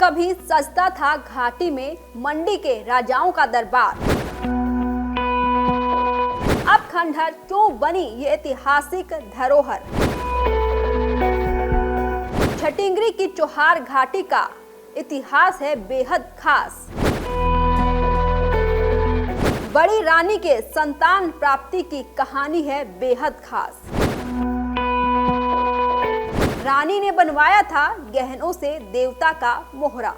कभी सजता था घाटी में मंडी के राजाओं का दरबार। अब खंडहर क्यों बनी ये ऐतिहासिक धरोहर। छटिंगरी की चोहार घाटी का इतिहास है बेहद खास। बड़ी रानी के संतान प्राप्ति की कहानी है बेहद खास। रानी ने बनवाया था गहनों से देवता का मोहरा।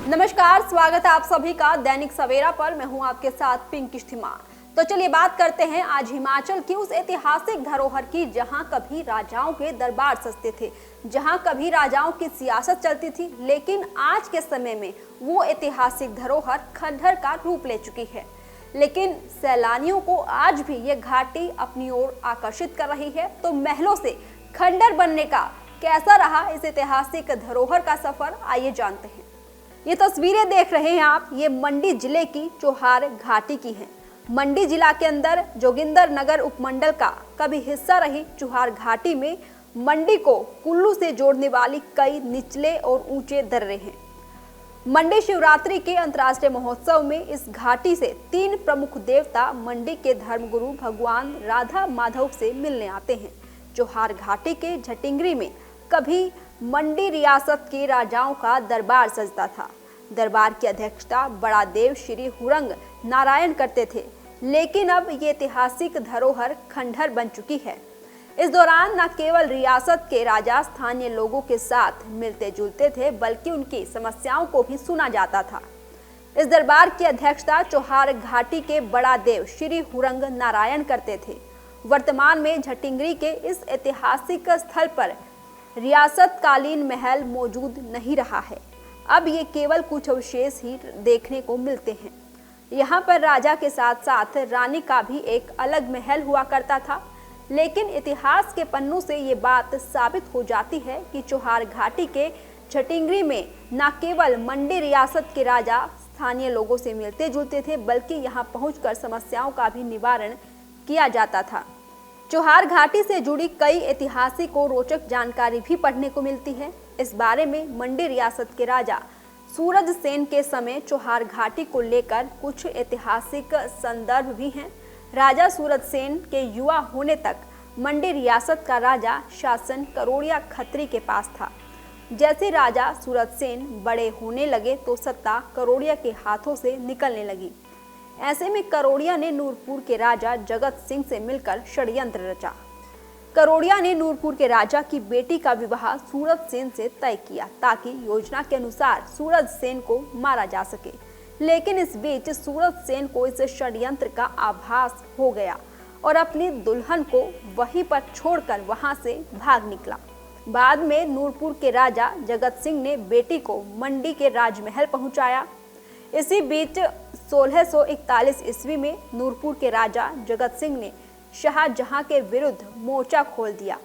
नमस्कार, स्वागत है आप सभी का दैनिक सवेरा पर। मैं हूं आपके साथ पिंक इश्तिमा। तो चलिए बात करते हैं आज हिमाचल की उस ऐतिहासिक धरोहर की जहां कभी राजाओं के दरबार सजते थे, जहां कभी राजाओं की सियासत चलती थी। लेकिन आज के समय में वो ऐतिहासिक धरोहर खंडहर का रूप ले चुकी है। लेकिन सैलानियों को आज भी ये घाटी अपनी ओर आकर्षित कर रही है। तो महलों से खंडहर बनने का कैसा रहा इस ऐतिहासिक धरोहर का सफर, आइए जानते हैं। ये तस्वीरें देख रहे हैं आप, ये मंडी जिले की चोहार घाटी की हैं। मंडी जिला के अंदर जोगिंदर नगर उपमंडल का कभी हिस्सा रही चोहार घाटी में मंडी को कुल्लू से जोड़ने वाली कई निचले और ऊंचे दर्रे हैं। मंडी शिवरात्रि के अंतर्राष्ट्रीय महोत्सव में इस घाटी से 3 प्रमुख देवता मंडी के धर्मगुरु भगवान राधा माधव से मिलने आते हैं। चोहार घाटी के झटिंगरी में कभी मंडी रियासत के राजाओं का दरबार सजता था। दरबार की अध्यक्षता बड़ा देव श्री हुरंग नारायण करते थे। लेकिन अब ये ऐतिहासिक धरोहर खंडहर बन चुकी है। इस दौरान न केवल रियासत के राजा स्थानीय लोगों के साथ मिलते जुलते थे, बल्कि उनकी समस्याओं को भी सुना जाता था। इस दरबार की अध्यक्षता चोहार घाटी के बड़ा देव श्री हुरंग नारायण करते थे। वर्तमान में झटिंगरी के इस ऐतिहासिक स्थल पर रियासत कालीन महल मौजूद नहीं रहा है। अब ये केवल कुछ अवशेष ही देखने को मिलते हैं। यहाँ पर राजा के साथ साथ रानी का भी एक अलग महल हुआ करता था। लेकिन इतिहास के पन्नों से ये बात साबित हो जाती है कि चोहार घाटी के झटिंगरी में न केवल मंडी रियासत के राजा स्थानीय लोगों से मिलते जुलते थे, बल्कि यहाँ पहुंचकर समस्याओं का भी निवारण किया जाता था। चोहार घाटी से जुड़ी कई ऐतिहासिक और रोचक जानकारी भी पढ़ने को मिलती है। इस बारे में मंडी रियासत के राजा सूरज सेन के समय चोहार घाटी को लेकर कुछ ऐतिहासिक संदर्भ भी हैं। राजा सूरज सेन के युवा होने तक मंडी रियासत का राजा शासन करोड़िया खत्री के पास था। जैसे राजा सूरज सेन बड़े होने लगे तो सत्ता करोड़िया के हाथों से निकलने लगी। ऐसे में करोड़िया ने नूरपुर के राजा जगत सिंह से मिलकर षड्यंत्र रचा। करोड़िया ने नूरपुर के राजा की बेटी का विवाह सूरज सेन से तय किया ताकि योजना के अनुसार सूरज सेन को मारा जा सके। लेकिन इस बीच सूरज सेन को इस षड्यंत्र का आभास हो गया और अपनी दुल्हन को वहीं पर छोड़कर वहां से भाग निकला। बाद में नूरपुर के राजा जगत सिंह ने बेटी को मंडी के राजमहल पहुंचाया। इसी बीच 1641 ईस्वी में नूरपुर के राजा जगत सिंह ने शाहजहां के विरुद्ध मोर्चा खोल दिया।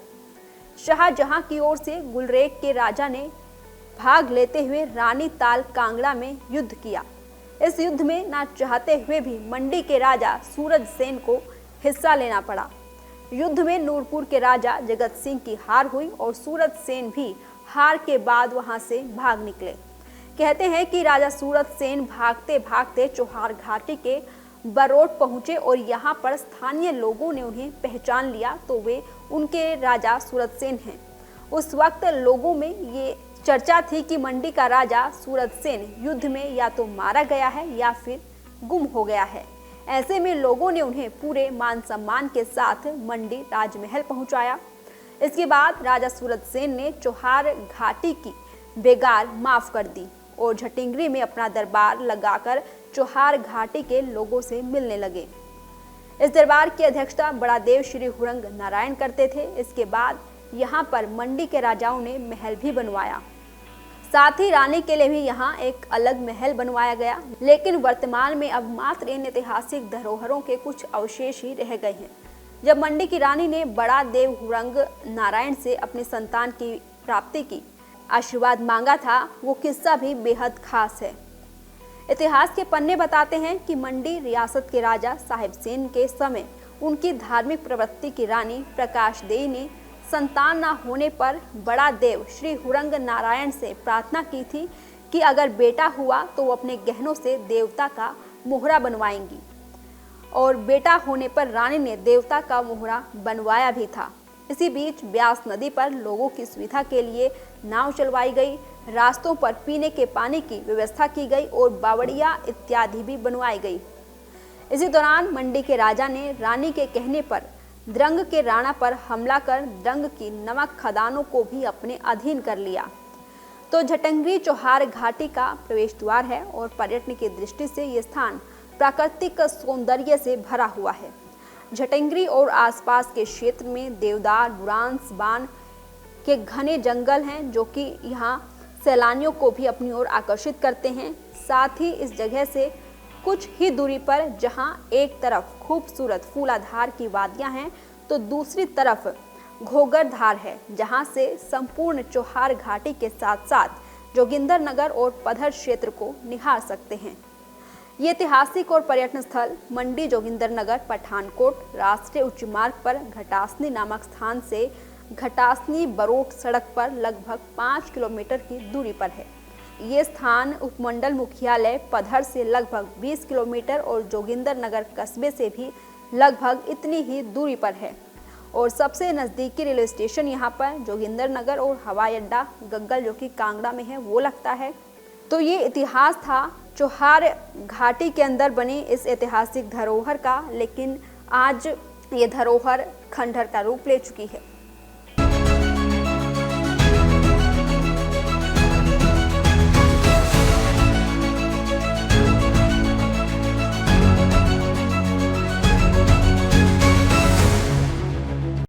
शाहजहां की ओर से गुलरेख के राजा ने भाग लेते हुए रानी ताल कांगड़ा में युद्ध किया। इस युद्ध में ना चाहते हुए भी मंडी के राजा सूरज सेन को हिस्सा लेना पड़ा। युद्ध में नूरपुर के राजा जगत सिंह की हार हुई और सूरज सेन भी हार के बाद वहां से भाग निकले। कहते हैं कि राजा सूरज सेन भागते भागते चोहार घाटी के बरोट पहुंचे और यहाँ पर स्थानीय लोगों ने उन्हें पहचान लिया तो वे उनके राजा सूरज सेन हैं। उस वक्त लोगों में ये चर्चा थी कि मंडी का राजा सूरज सेन युद्ध में या तो मारा गया है या फिर गुम हो गया है। ऐसे में लोगों ने उन्हें पूरे मान सम्मान के साथ मंडी राजमहल पहुंचाया। इसके बाद राजा सूरज सेन ने चोहार घाटी की बेगार माफ कर दी और झटिंगरी में अपना दरबार लगाकर चोहार घाटी के लोगों से मिलने लगे। इस दरबार की अध्यक्षता बड़ा देव श्री हुरंग नारायण करते थे। इसके बाद यहाँ पर मंडी के राजाओं ने महल भी बनवाया। साथ ही रानी के लिए भी यहाँ एक अलग महल बनवाया गया। लेकिन वर्तमान में अब मात्र इन ऐतिहासिक धरोहरों के कुछ अवशेष ही रह गए हैं। जब मंडी की रानी ने बड़ा देव हुरंग नारायण से अपनी संतान की प्राप्ति की आशीर्वाद मांगा था, वो किस्सा भी बेहद खास है। इतिहास के पन्ने बताते हैं कि मंडी रियासत के राजा साहिब सेन के समय उनकी धार्मिक प्रवृत्ति की रानी प्रकाश देई ने संतान न होने पर बड़ा देव श्री हुरंग नारायण से प्रार्थना की थी कि अगर बेटा हुआ तो वो अपने गहनों से देवता का मोहरा बनवाएंगी, और बेटा होने पर रानी ने देवता का मोहरा बनवाया भी था। इसी बीच ब्यास नदी पर लोगों की सुविधा के लिए नाव चलवाई गई, रास्तों पर पीने के पानी की व्यवस्था की गई और बावड़िया इत्यादि भी बनवाई गई। इसी दौरान मंडी के राजा ने रानी के कहने पर द्रंग के राणा पर हमला कर द्रंग की नमक खदानों को भी अपने अधीन कर लिया। तो झटंगरी चौहार घाटी का प्रवेश द्वार है और पर्यटन की दृष्टि से ये स्थान प्राकृतिक सौंदर्य से भरा हुआ है। झटंगरी और आसपास के क्षेत्र में देवदार, बुरांस, बान के घने जंगल हैं, जो कि यहाँ सैलानियों को भी अपनी ओर आकर्षित करते हैं। साथ ही इस जगह से कुछ ही दूरी पर जहाँ एक तरफ खूबसूरत फूलाधार की वादियाँ हैं तो दूसरी तरफ घोगरधार है, जहाँ से संपूर्ण चौहार घाटी के साथ साथ जोगिंदरनगर और पधर क्षेत्र को निहार सकते हैं। ये ऐतिहासिक और पर्यटन स्थल मंडी जोगिंदरनगर पठानकोट राष्ट्रीय उच्च मार्ग पर घटासनी नामक स्थान से घटासनी बरोट सड़क पर लगभग 5 किलोमीटर की दूरी पर है। ये स्थान उपमंडल मुख्यालय पधर से लगभग 20 किलोमीटर और जोगिंदरनगर कस्बे से भी लगभग इतनी ही दूरी पर है, और सबसे नज़दीकी रेलवे स्टेशन यहाँ पर जोगिंदरनगर और हवाई अड्डा गग्गल, जो कि कांगड़ा में है, वो लगता है। तो ये इतिहास था चौहार घाटी के अंदर बनी इस ऐतिहासिक धरोहर का, लेकिन आज ये धरोहर खंडहर का रूप ले चुकी है।